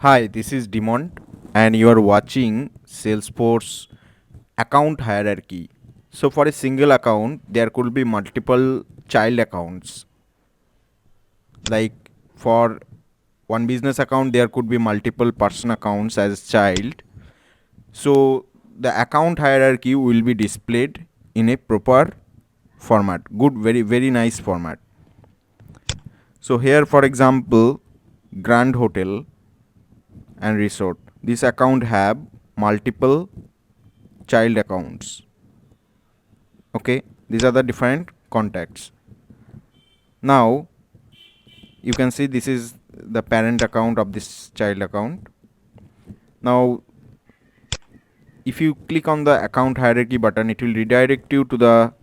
Hi, this is Demont, and you are watching Salesforce account hierarchy. So, for a single account, there could be multiple child accounts. Like for one business account, there could be multiple person accounts as child. So, the account hierarchy will be displayed in a proper format. Good, very nice format. So, here, for example, Grand Hotel and Resort. This account have multiple child accounts. Okay, these are the different contacts. Now you can see this is the parent account of this child account. Now if you click on the account hierarchy button, it will redirect you to the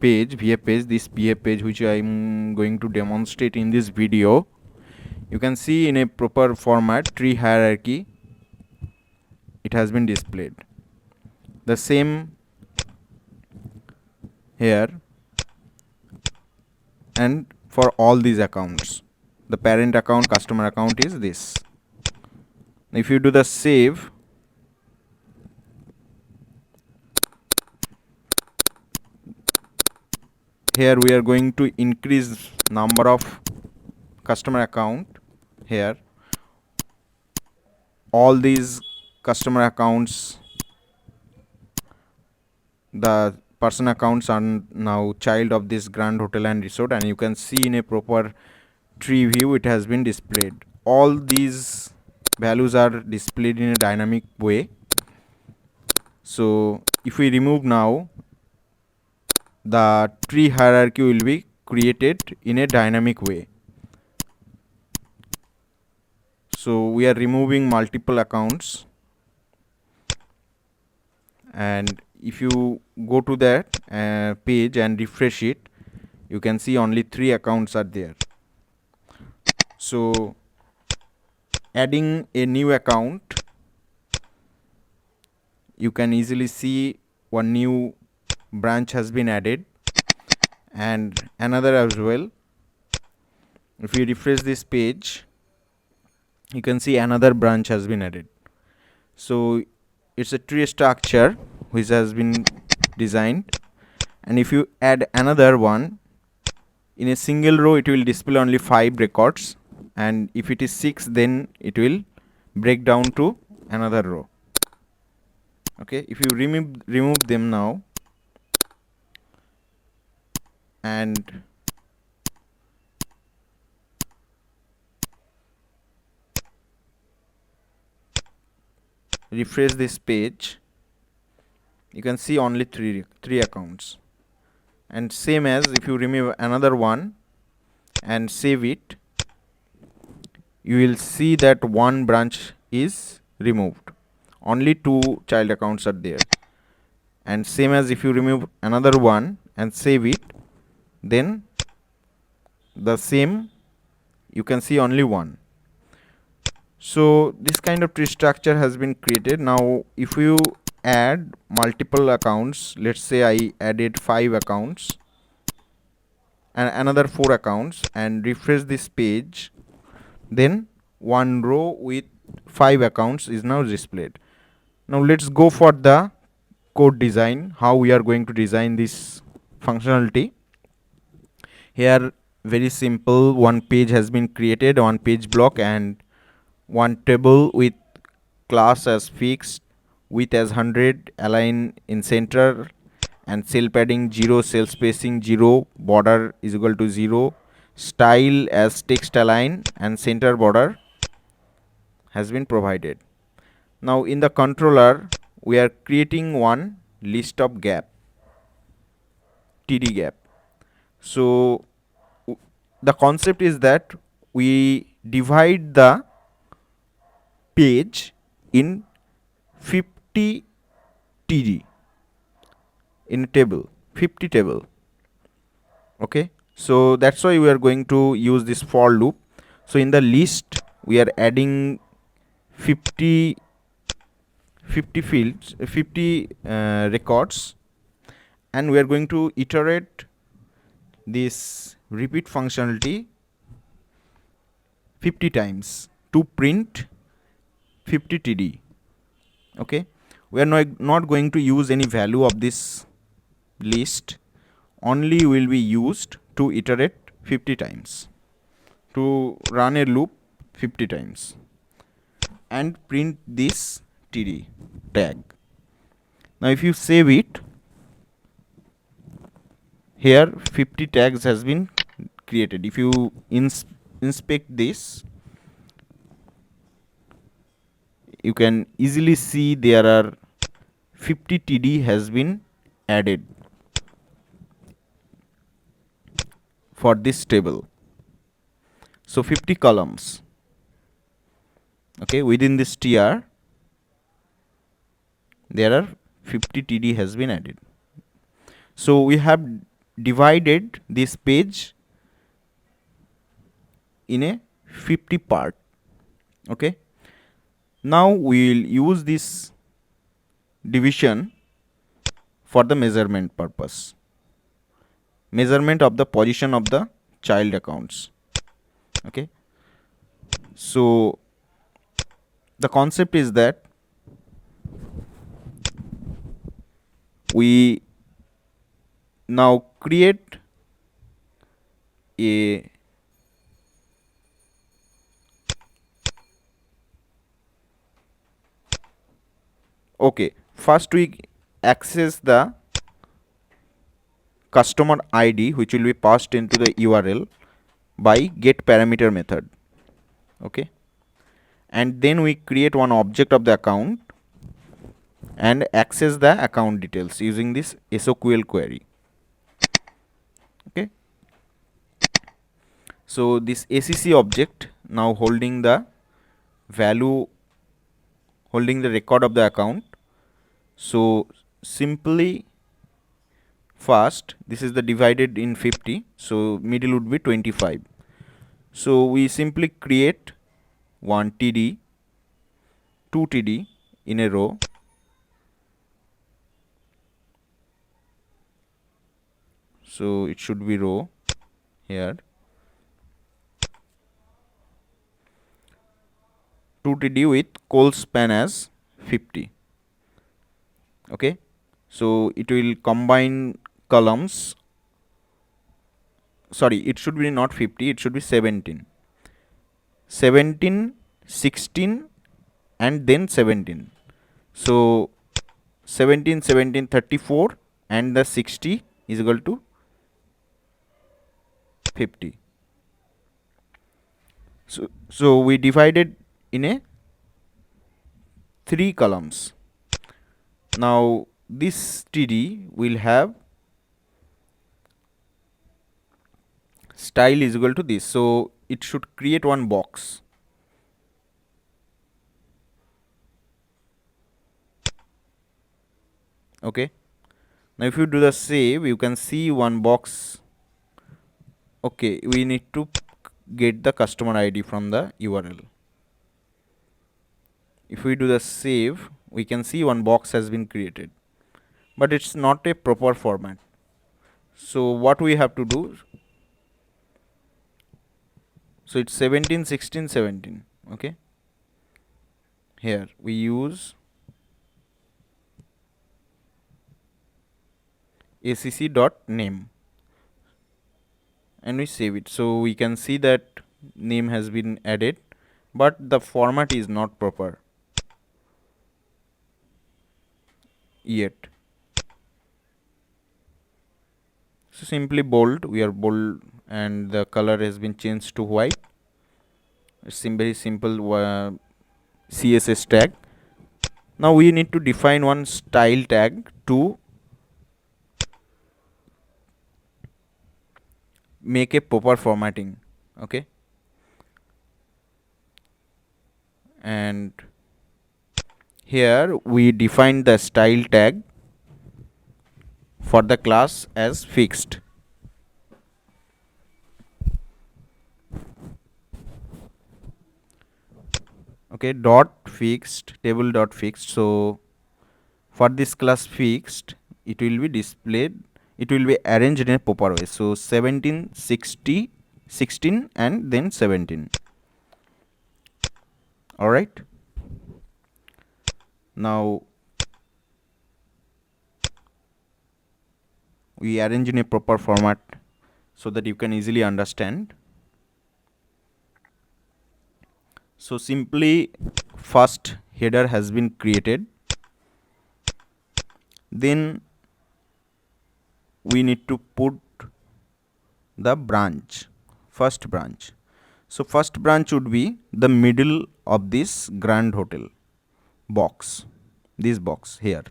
page, VF page, this VF page which I am going to demonstrate in this video. You can see in a proper format tree hierarchy it has been displayed. The same here and for all these accounts. The parent account, customer account is this. If you do the save, here we are going to increase number of customer account. Here all these customer accounts, the person accounts are now child of this Grand Hotel and Resort, and you can see in a proper tree view it has been displayed. All these values are displayed in a dynamic way. So if we remove now, the tree hierarchy will be created in a dynamic way. So we are removing multiple accounts, and if you go to that page and refresh it, you can see only 3 accounts are there. So adding a new account, you can easily see one new branch has been added and another as well. If you refresh this page, you can see another branch has been added. So it's a tree structure which has been designed, and if you add another one in a single row, it will display only 5 records, and if it is 6, then it will break down to another row. Okay, if you remove them now and refresh this page, you can see only three accounts. And same as if you remove another one and save it, you will see that one branch is removed, only 2 child accounts are there. And same as if you remove another one and save it, then the same, you can see only one. So this kind of tree structure has been created. Now if you add multiple accounts, let's say I added 5 accounts and another 4 accounts and refresh this page, then one row with 5 accounts is now displayed. Now let's go for the code design, how we are going to design this functionality. Here very simple, one page has been created, one page block and one table with class as fixed, width as 100, align in center, and cell padding 0, cell spacing 0, border is equal to 0, style as text align, and center border has been provided. Now in the controller we are creating one list of gap, TD gap. So the concept is that we divide the page in 50 TD in a table, 50 table. Okay, so that's why we are going to use this for loop. So in the list we are adding 50 fields, 50 records, and we are going to iterate this repeat functionality 50 times to print 50 TD. Okay, we are not going to use any value of this list, only will be used to iterate 50 times, to run a loop 50 times and print this TD tag. Now if you save it, here 50 tags has been created. If you inspect this, you can easily see there are 50 TD has been added for this table. So 50 columns. Okay, within this tr there are 50 TD has been added. So we have divided this page in a 50 part. Okay, now we will use this division for the measurement purpose, measurement of the position of the child accounts. Okay, so the concept is that we now create a okay, first we access the customer ID, which will be passed into the URL by get parameter method. Okay, and then we create one object of the account and access the account details using this SOQL query. Okay, so this ACC object now holding the value, holding the record of the account. So simply first, this is the divided in 50, so middle would be 25. So we simply create one TD, 2 TD in a row, so it should be row here, 2 TD with col span as 50. Okay, so it will combine columns, sorry, it should be not 50, it should be 17, 16 and then 17. So 17, 17, 34 and the 60 is equal to 50. So we divided in a 3 columns. Now this TD will have style is equal to this, so it should create one box. Okay, now if you do the save, you can see one box. Okay, we need to get the customer ID from the URL. If we do the save, we can see one box has been created, but it's not a proper format. So what we have to do, so it's 17, 16, 17. Okay, here we use acc.name and we save it. So we can see that name has been added, but the format is not proper yet. So simply bold, we are bold, and the color has been changed to white. It's very simple CSS tag. Now we need to define one style tag to make a proper formatting. Okay, and here we define the style tag for the class as fixed. Okay, dot fixed, table dot fixed. So for this class fixed, it will be displayed, it will be arranged in a proper way. So 17, 60, 16 and then 17. All right, Now we arrange in a proper format so that you can easily understand. So simply first header has been created, then we need to put the branch, first branch. So first branch would be the middle of this Grand Hotel box, this box here.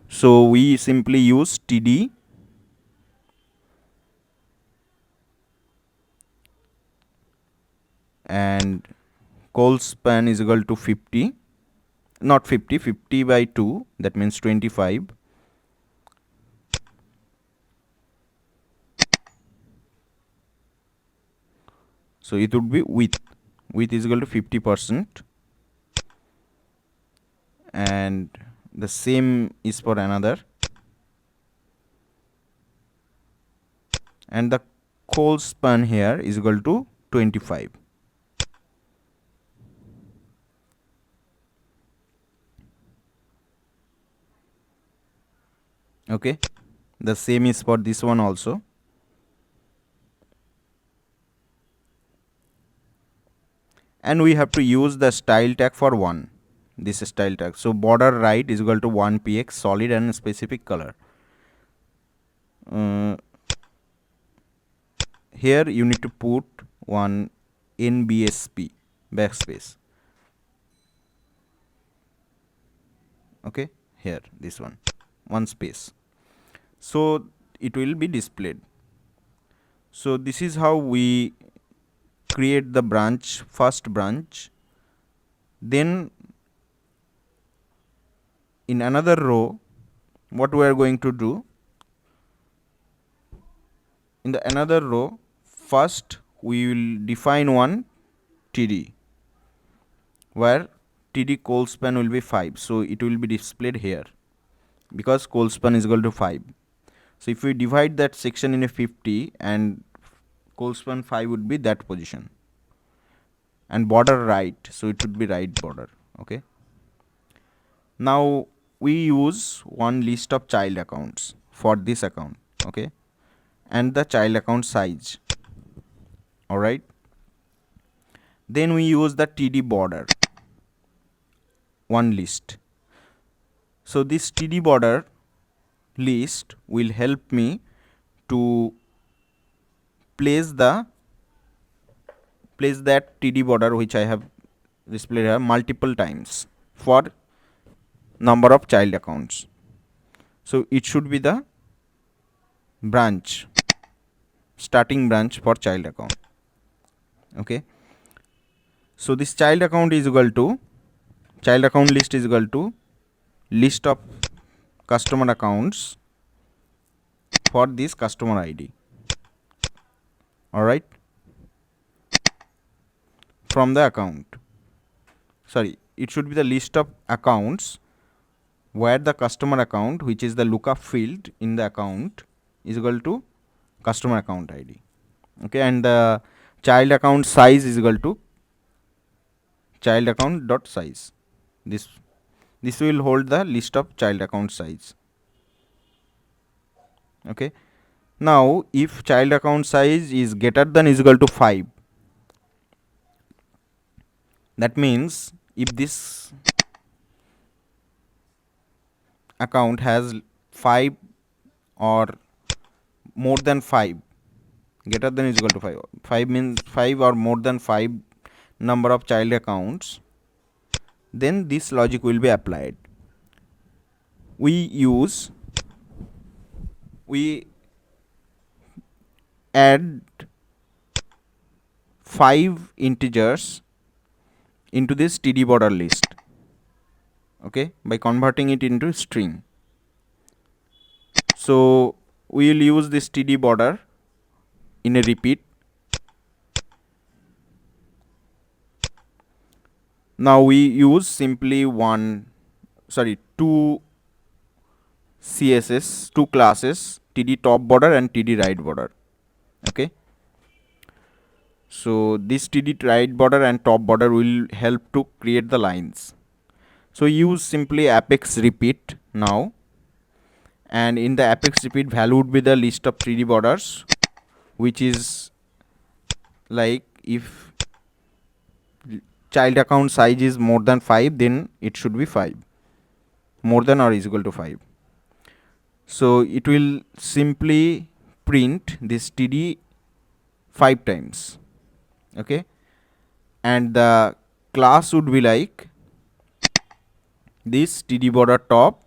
So we simply use TD and call span is equal to 50, not 50, 50 by 2, that means 25. So it would be width is equal to 50%, and the same is for another, and the call span here is equal to 25. Okay, the same is for this one also. And we have to use the style tag for 1, this style tag. So border right is equal to 1px solid and specific color. Here you need to put one NBSP backspace. Okay, here this one space, so it will be displayed. So this is how we create the branch, first branch. Then in another row, what we are going to do, in the another row, first we will define one TD where TD call span will be 5. So it will be displayed here because call span is equal to 5. So if we divide that section in a 50 and call span 5 would be that position, and border right, so it would be right border. Okay, now we use one list of child accounts for this account. Okay, and the child account size. All right, then we use the TD border, one list. So this TD border list will help me to place that TD border which I have displayed here multiple times for number of child accounts. So it should be the branch, starting branch for child account. Okay, so this child account is equal to, child account list is equal to list of customer accounts for this customer ID. All right, from the account, sorry, it should be the list of accounts where the customer account, which is the lookup field in the account, is equal to customer account ID. Okay, and the child account size is equal to child account dot size. This will hold the list of child account size. Okay, now if child account size is greater than is equal to 5, that means if this account has 5 or more than 5, greater than is equal to 5, 5 means 5 or more than 5 number of child accounts, then this logic will be applied. We add 5 integers into this TD border list. Okay, by converting it into string. So we will use this TD border in a repeat. Now we use simply two CSS, two classes, TD top border and TD right border. Okay, so this TD right border and top border will help to create the lines. So use simply apex repeat now, and in the apex repeat value would be the list of 3D borders, which is like if child account size is more than 5, then it should be 5, more than or is equal to 5. So it will simply print this td 5 times. Okay, and the class would be like this td border top,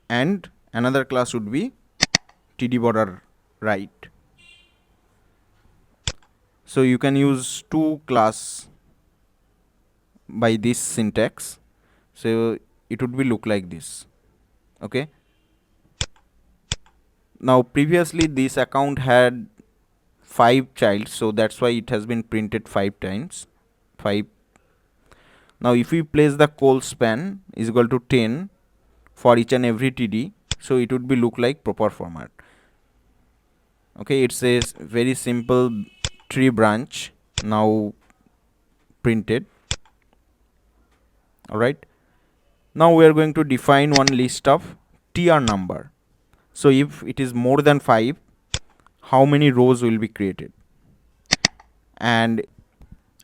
and another class would be td border right. So you can use two class by this syntax. So it would be look like this. Okay, now previously this account had 5 childs, so that's why it has been printed 5 times, 5. Now if we place the col span is equal to 10 for each and every td, so it would be look like proper format. Okay, it's a very simple tree branch now printed. All right, now we are going to define one list of tr number. So if it is more than 5, how many rows will be created, and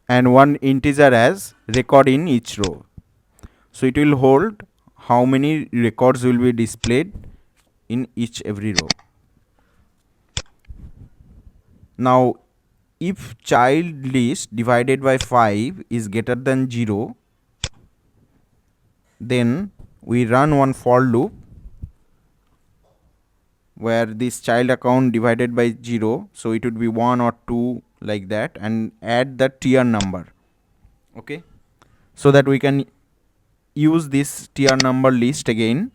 one integer as record in each row. So it will hold how many records will be displayed in each every row. Now if child list divided by 5 is greater than 0, then we run one for loop where this child account divided by 0, so it would be 1 or 2 like that, and add the tier number. Okay, so that we can use this tier number list again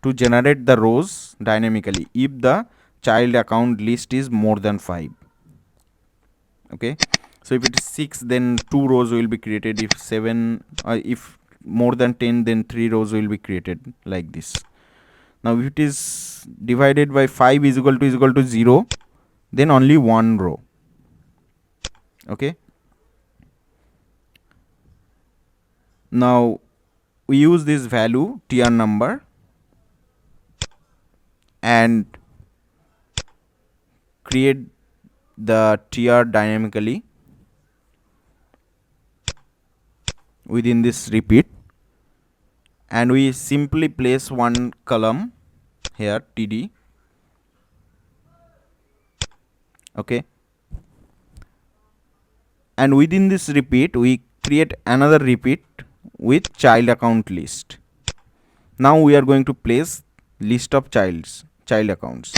to generate the rows dynamically if the child account list is more than 5. Okay, so if it is 6, then 2 rows will be created. If 7, if more than 10, then 3 rows will be created like this. Now if it is divided by 5 is equal to 0, then only 1 row. Okay, now we use this value tr number and create the tr dynamically within this repeat, and we simply place one column here td. Okay, and within this repeat we create another repeat with child account list. Now we are going to place list of child accounts.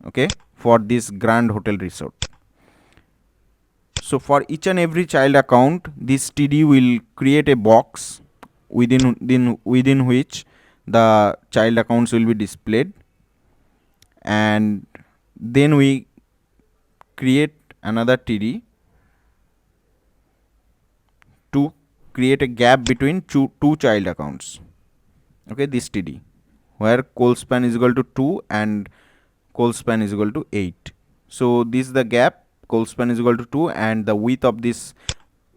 Okay, for this Grand Hotel Resort. So for each and every child account, this td will create a box within which the child accounts will be displayed, and then we create another td to create a gap between two child accounts. Okay, this td where col span is equal to 2 and col span is equal to 8. So this is the gap, col span is equal to 2, and the width of this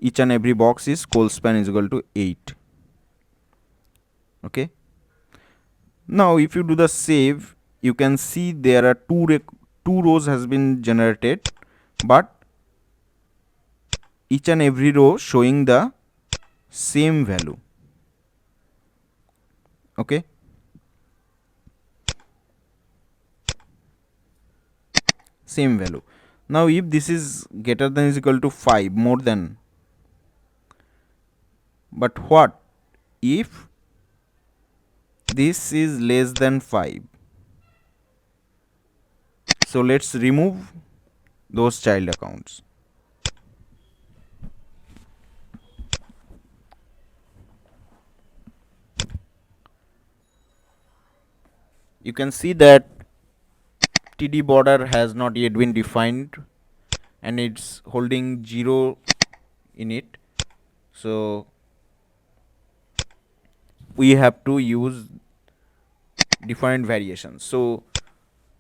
each and every box is col span is equal to 8. Okay, now if you do the save, you can see there are two rows has been generated, but each and every row showing the same value. Okay, same value. Now if this is greater than is equal to 5, more than, but what if this is less than 5? So let's remove those child accounts. You can see that td border has not yet been defined and it's holding 0 in it. So we have to use different variations. So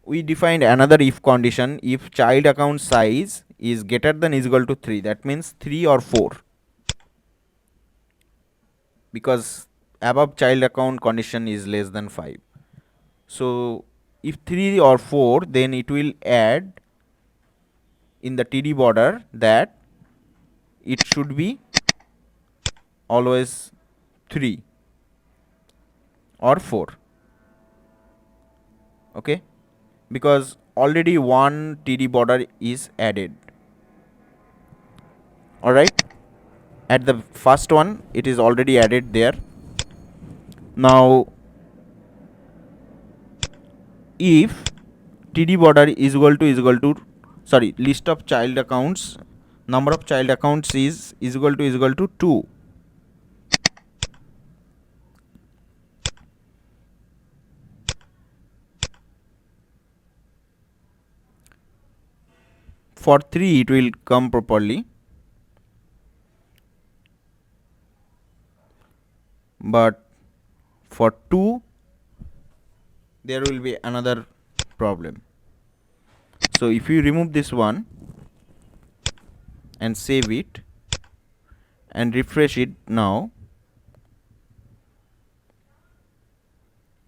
we defined another if condition. If child account size is greater than is equal to 3, that means 3 or 4. because above child account condition is less than 5. So if 3 or 4, then it will add in the TD border that it should be always 3 or 4. Okay, because already one TD border is added. Alright, at the first one it is already added there. Now if TD border is equal to sorry, list of child accounts, number of child accounts is equal to 2. For 3 it will come properly, but for 2 there will be another problem. So if you remove this one and save it and refresh it now,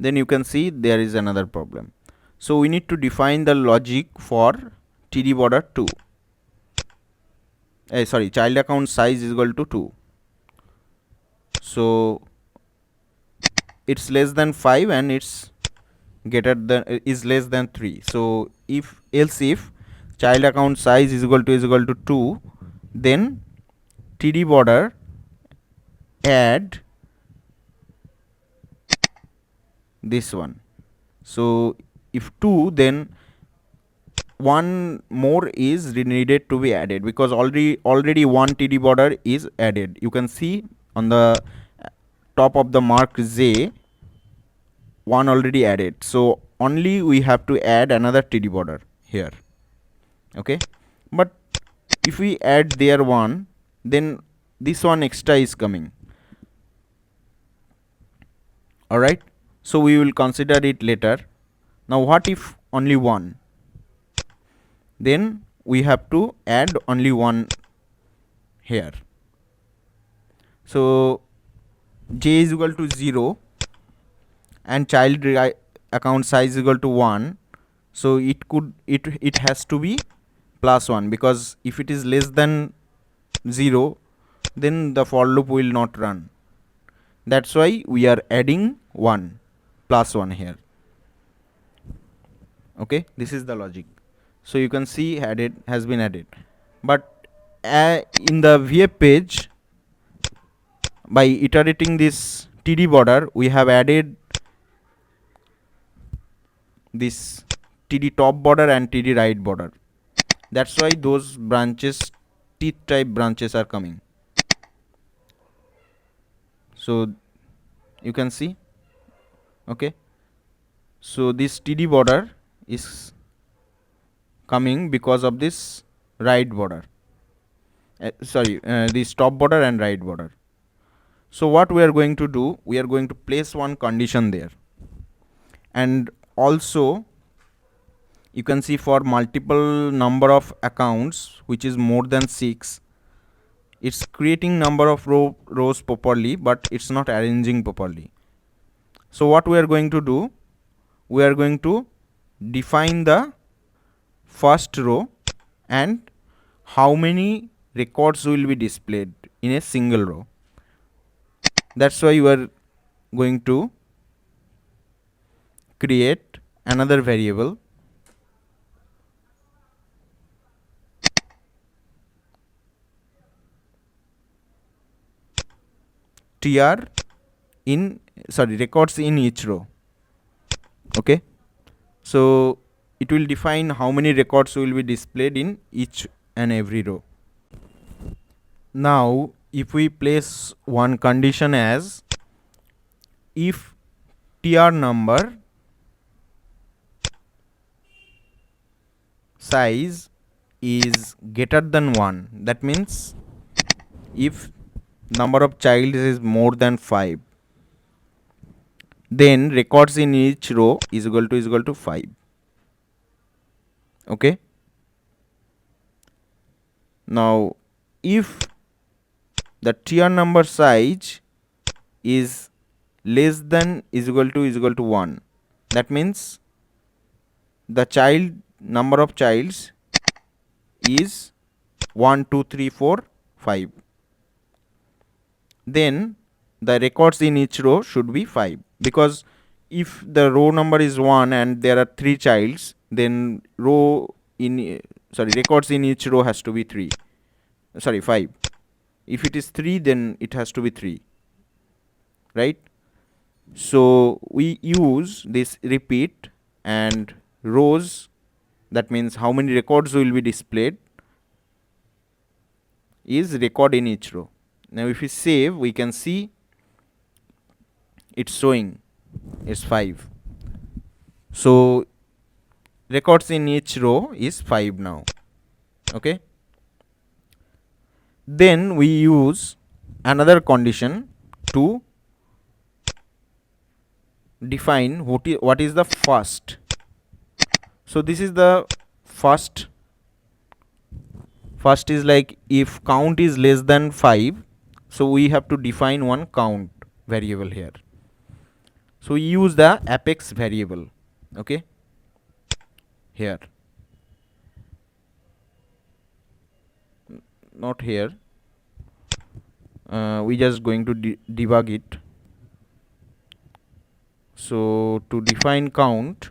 then you can see there is another problem. So we need to define the logic for TD border 2. Sorry, child account size is equal to 2. So it's less than 5 and it's greater than is less than 3. So if else if child account size is equal to 2, then TD border add this one. So if 2, then one more is needed to be added, because already one TD border is added. You can see on the top of the mark J, one already added. So only we have to add another TD border here. Okay, but if we add there one, then this one extra is coming. Alright, so we will consider it later. Now what if only one? Then we have to add only one here. So J is equal to 0 and child account size is equal to 1. So it has to be plus 1, because if it is less than 0, then the for loop will not run. That's why we are adding 1 plus 1 here. Okay, this is the logic. So you can see added has been added, but in the VF page, by iterating this TD border, we have added this TD top border and TD right border. That's why those branches, teeth type branches, are coming. So you can see. Okay, so this TD border is coming because of this right border, this top border and right border. So what we are going to do, we are going to place one condition there, and also you can see for multiple number of accounts which is more than 6, it's creating number of rows properly, but it's not arranging properly. So what we are going to do, we are going to define the first row and how many records will be displayed in a single row. That's why you are going to create another variable tr in records in each row. Okay, so it will define how many records will be displayed in each and every row. Now if we place one condition as if tr number size is greater than 1, that means if number of child is more than 5, then records in each row is equal to 5. Okay, now if the tier number size is less than is equal to 1. That means the child number of childs is 1 2 3 4 5. Then the records in each row should be 5, because if the row number is 1 and there are 3 childs, then records in each row has to be 5. If it is 3, then it has to be 3, right? So we use this repeat and rows, that means how many records will be displayed is record in each row. Now if we save, we can see it's showing is 5. So records in each row is 5 now. Okay. Then we use another condition to define what is the first. So this is the first. First is like if count is less than 5, so we have to define one count variable here. So we use the apex variable. Okay. Here. Not here. We just going to debug it. So to define count,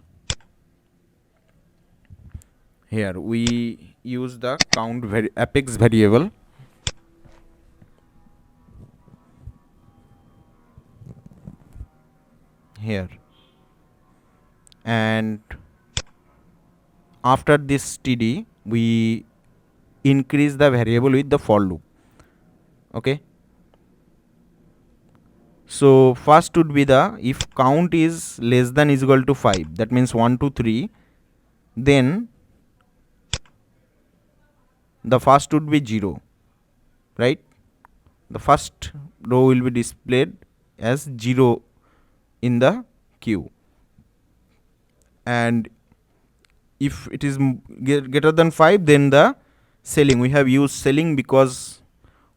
here we use the count apex variable. Here, and after this td we increase the variable with the for loop. Okay. So first would be the if count is less than is equal to 5, that means 1 2 3, then the first would be 0, right? The first row will be displayed as 0 in the queue, and if it is greater than 5, then the selling, we have used selling because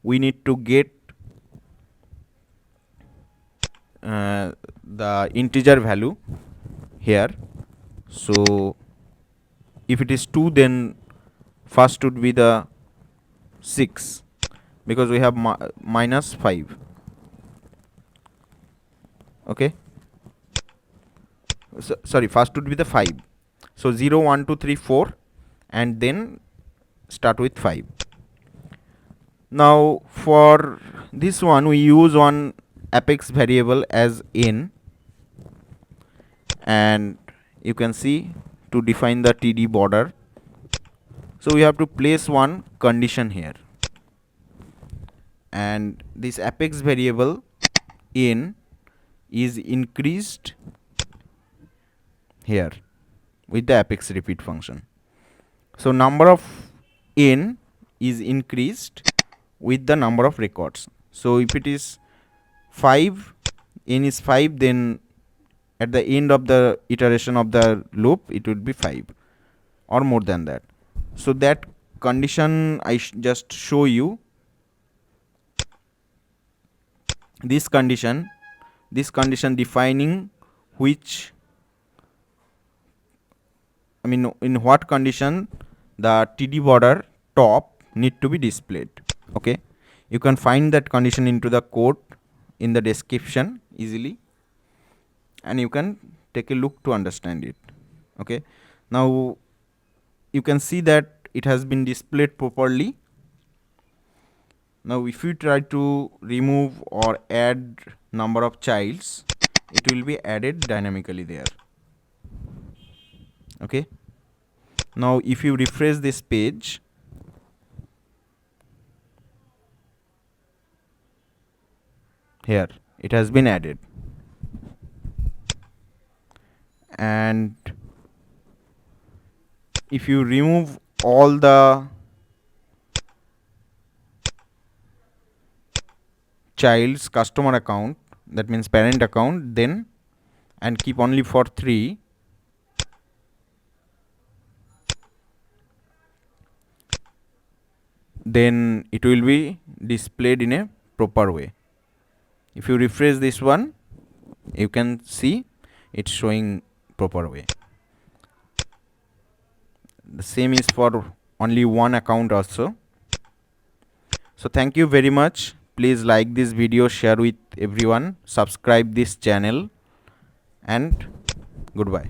we need to get the integer value here. So if it is 2, then first would be the 6, because we have minus 5. Okay. So, sorry, first would be the 5. So 0 1 2 3 4, and then start with 5. Now for this one we use one apex variable as n, and you can see to define the td border. So we have to place one condition here, and this apex variable n is increased here with the apex repeat function. So number of n is increased with the number of records. So if it is 5, n is 5, then at the end of the iteration of the loop it would be 5 or more than that. So that condition I just show you. This condition defining which, I mean in what condition the td border top need to be displayed. Okay, you can find that condition into the code in the description easily, and you can take a look to understand it. Okay, now you can see that it has been displayed properly. Now if you try to remove or add number of childs, it will be added dynamically there. Okay, now if you refresh this page, here it has been added, and if you remove all the child's customer account, that means parent account, then and keep only for 3, then it will be displayed in a proper way. If you refresh this one, you can see it's showing proper way. The same is for only one account also. So thank you very much. Please like this video, share with everyone, subscribe this channel, and goodbye.